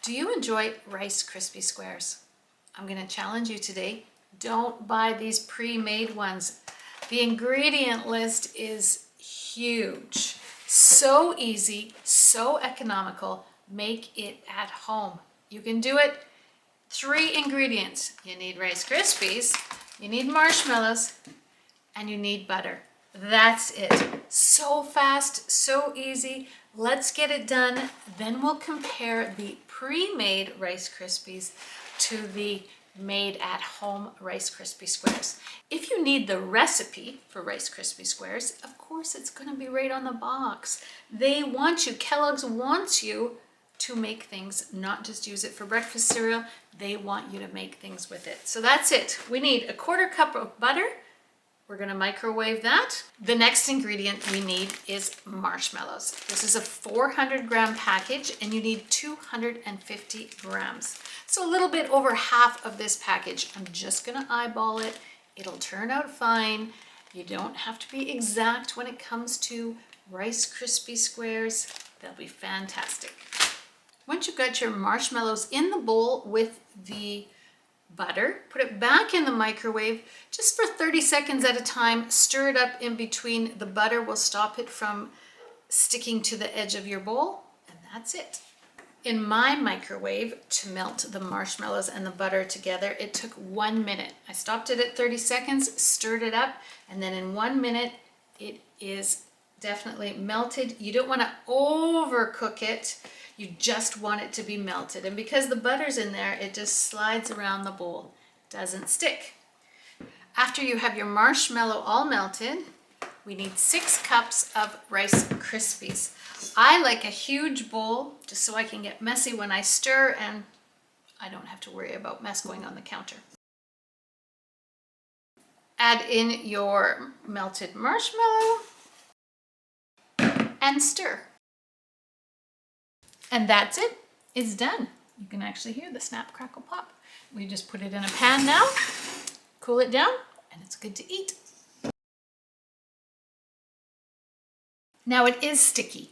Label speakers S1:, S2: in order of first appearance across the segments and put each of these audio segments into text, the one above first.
S1: Do you enjoy Rice Krispie Squares? I'm going to challenge you today. Don't buy these pre-made ones. The ingredient list is huge. So easy, so economical. Make it at home. You can do it. 3 ingredients. You need Rice Krispies, you need marshmallows, and you need butter. That's it. So fast, so easy. Let's get it done. Then we'll compare the pre-made Rice Krispies to the made at home Rice Krispie Squares. If you need the recipe for Rice Krispie Squares, of course it's going to be right on the box. They want you, Kellogg's wants you to make things, not just use it for breakfast cereal. They want you to make things with it. So that's it. We need 1/4 cup of butter. We're going to microwave that. The next ingredient we need is marshmallows. This is a 400-gram package and you need 250 grams. So a little bit over half of this package. I'm just going to eyeball it. It'll turn out fine. You don't have to be exact when it comes to Rice Krispie Squares. They'll be fantastic. Once you've got your marshmallows in the bowl with the butter, put it back in the microwave just for 30 seconds at a time. Stir it up in between. The butter will stop it from sticking to the edge of your bowl, and that's it. In my microwave, to melt the marshmallows and the butter together, it took 1 minute. I stopped it at 30 seconds, stirred it up, and then in 1 minute it is definitely melted. You don't want to overcook it. You just want it to be melted. And because the butter's in there, it just slides around the bowl. Doesn't stick. After you have your marshmallow all melted, we need 6 cups of Rice Krispies. I like a huge bowl just so I can get messy when I stir and I don't have to worry about mess going on the counter. Add in your melted marshmallow and stir. And that's it. It's done. You can actually hear the snap, crackle, pop. We just put it in a pan now, cool it down, and it's good to eat. Now it is sticky.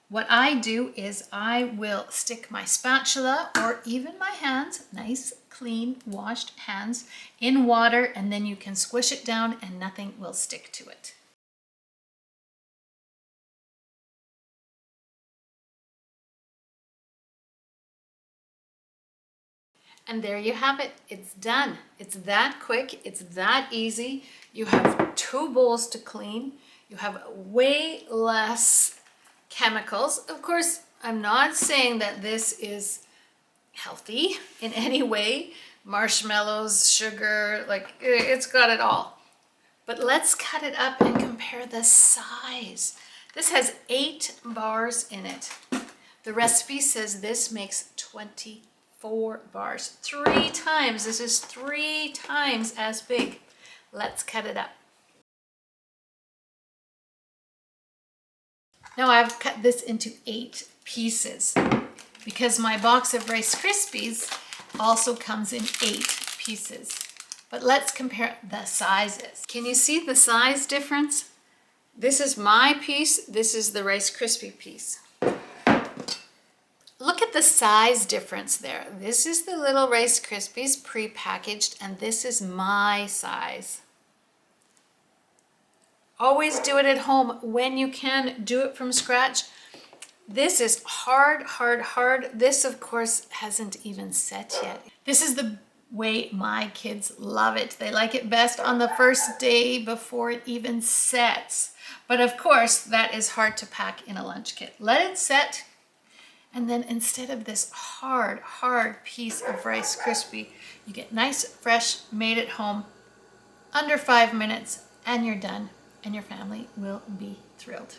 S1: What I do is I will stick my spatula or even my hands, nice, clean, washed hands, in water, and then you can squish it down and nothing will stick to it. And there you have it. It's done. It's that quick. It's that easy. You have 2 bowls to clean. You have way less chemicals. Of course, I'm not saying that this is healthy in any way. Marshmallows, sugar, like it's got it all. But let's cut it up and compare the size. This has 8 bars in it. The recipe says this makes 24 bars. 3 times. This is 3 times as big. Let's cut it up. Now I've cut this into 8 pieces because my box of Rice Krispies also comes in 8 pieces. But let's compare the sizes. Can you see the size difference? This is my piece. This is the Rice Krispie piece. Look at the size difference there. This is the little Rice Krispies pre-packaged, and this is my size. Always do it at home when you can. Do it from scratch. This is hard, hard, hard. This, of course, hasn't even set yet. This is the way my kids love it. They like it best on the first day before it even sets. But of course, that is hard to pack in a lunch kit. Let it set. And then instead of this hard, hard piece of Rice Krispie, you get nice, fresh, made at home, under 5 minutes, and you're done. And your family will be thrilled.